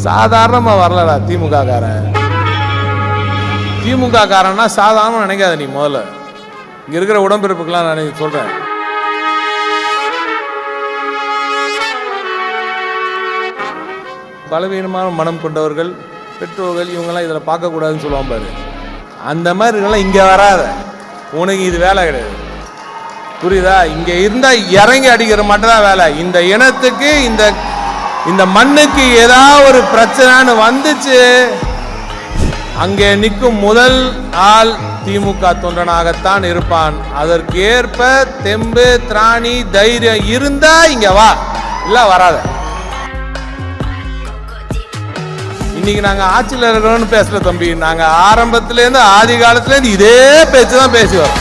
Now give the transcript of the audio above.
சாதாரணமா வரலடா திமுக காரன். திமுக காரன்னா சாதாரணமா நினைக்காத நீ. முதல்ல இங்க இருக்கிற உடம்பிறப்புக்கெல்லாம் நான் சொல்றேன், பலவீனமான மனம் கொண்டவர்கள், பெற்றோர்கள், இவங்கெல்லாம் இதில் பார்க்கக்கூடாதுன்னு சொல்லுவான் பாரு. அந்த மாதிரி இருக்கலாம். இங்கே வராத, உனக்கு இது வேலை கிடையாது. புரியுதா? இங்கே இருந்தால் இறங்கி அடிக்கிற மட்டும் தான் வேலை. இந்த இனத்துக்கு இந்த மண்ணுக்கு ஏதாவது ஒரு பிரச்சனைன்னு வந்துச்சு, அங்கே நிற்கும் முதல் ஆள் திமுக தொண்டனாகத்தான் இருப்பான். அதற்கு ஏற்ப தெம்பு, திராணி, தைரியம் இருந்தா இங்க வா, இல்ல வராத. இன்னைக்கு நாங்க ஆட்சியில் இருக்கிறோம்னு பேசல தம்பி. நாங்க ஆரம்பத்திலேருந்து ஆதி காலத்திலேருந்து இதே பேச்சு தான் பேசி வரோம்.